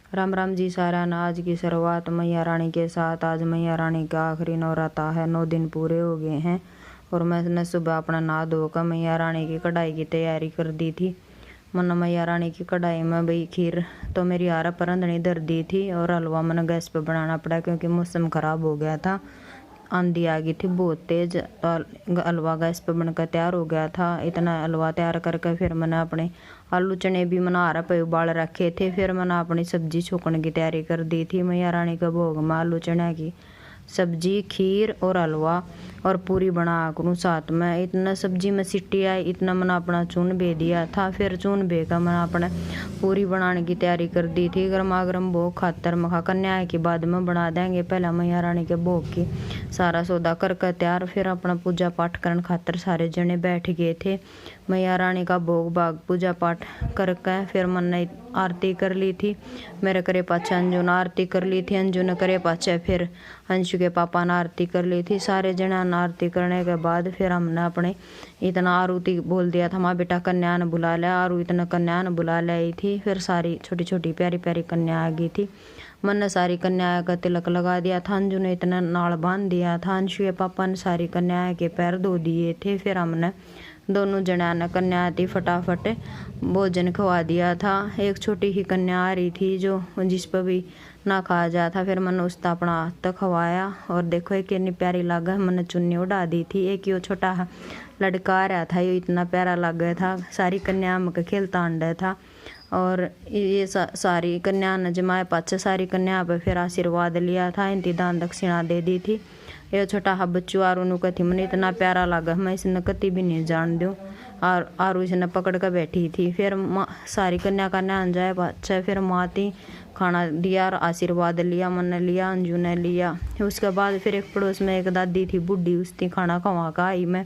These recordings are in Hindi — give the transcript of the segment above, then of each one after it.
राम राम जी सारा ना। आज की शुरुआत मैया रानी के साथ। आज मैया रानी का आखिरी नवराता है, 9 दिन पूरे हो गए हैं और मैंने सुबह अपना नहा धोकर मैया रानी की कढ़ाई की तैयारी कर दी थी। मैंने मैया रानी की कढ़ाई में भाई खीर तो मेरी यार परंदनी धर दी थी और हलवा मैंने गैस पे बनाना पड़ा क्योंकि मौसम ख़राब हो गया था, आंधी आ गई थी बहुत तेज। तो हलवा गैस पे बनकर तैयार हो गया था। इतना हलवा तैयार करके फिर मैंने अपने आलू चने भी मना रहा पे उबाल रखे थे। फिर मैंने अपनी सब्जी छोकने की तैयारी कर दी थी। मैया रानी का भोग में आलू चने की सब्जी, खीर और हलवा और पूरी बना करूँ साथ में। इतना सब्जी में सीटी आई, इतना मैंने अपना चून बे दिया था। फिर चून बे का मैंने अपने पूरी बनाने की तैयारी कर दी थी। गर्मा गर्म भोग खातर मखा कन्या के बाद में बना देंगे, पहले मैया रानी के भोग की सारा सौदा करके तैयार। फिर अपना पूजा पाठ करने खातर सारे जने बैठ गए थे। मैया रानी का भोग भाग पूजा पाठ करके फिर मैंने आरती कर ली थी। मेरे करे पाछे अंजू ने आरती कर ली थी, अंजू ने करे पाछे फिर अंशु के पापा ने आरती कर ली थी। सारे जना ने आरती करने के बाद फिर हमने अपने इतना आरुति बोल दिया था, माँ बेटा कन्या ने बुला लिया। आरू इतना कन्या ने बुला लाई थी। फिर सारी छोटी छोटी प्यारी प्यारी कन्या आ गई थी। मैंने सारी कन्या का तिलक लगा दिया था, अंजू ने इतना नाल बांध दिया था। अंशु के पापा ने सारी कन्या के पैर धो दिए थे। फिर हमने दोनों जना ने कन्या थी फटाफट भोजन खवा दिया था। एक छोटी ही कन्या आ रही थी जो जिस पर भी ना खाया जा था। फिर मैंने उसका अपना हाथ तक खवाया और देखो ये कितनी प्यारी लगा। मैंने चुन्नी उड़ा दी थी। एक यो छोटा लड़का आ रहा था, ये इतना प्यारा लग गया था। सारी कन्या में खेलता अंडा था और ये सारी कन्या ने जमाए पाछे सारी कन्या पे फिर आशीर्वाद लिया था, इनकी दान दक्षिणा दे दी थी। ये छोटा हा बच्चू आरू कथी मैंने इतना प्यारा लगा, मैं इसने कति भी नहीं जान दूँ। और आरू इसने पकड़ कर बैठी थी। फिर सारी कन्या का न्यान जाए अच्छा फिर माती खाना दिया और आशीर्वाद लिया। मैंने लिया, अंजू ने लिया। उसके बाद फिर एक पड़ोस में एक दादी थी बूढ़ी, उसकी खाना खवा का आई मैं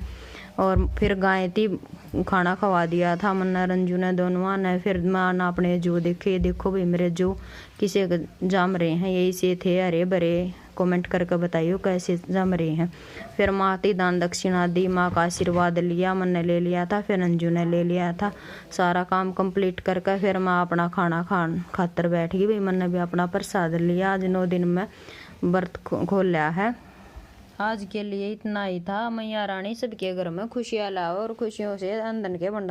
और फिर गाय थी खाना खवा दिया था मैंने रंजू ने दोनों ने। फिर माँ अपने जो देखे, देखो भाई मेरे जो किसे जम रहे हैं यही से थे हरे भरे, कमेंट करके बताइयो कैसे जम रहे हैं। फिर माँ ती दान दक्षिणा दी, माँ का आशीर्वाद लिया, मैंने ले लिया था। फिर अंजू ने ले लिया था। सारा काम कंप्लीट करके फिर माँ अपना खाना खातर बैठ गई। भाई मैंने भी अपना प्रसाद लिया। आज 9 दिन में व्रत खोल लिया है। आज के लिए इतना ही था। मैया रानी सबके घर में खुशियाँ लाओ और खुशियों से अंदन के भंडार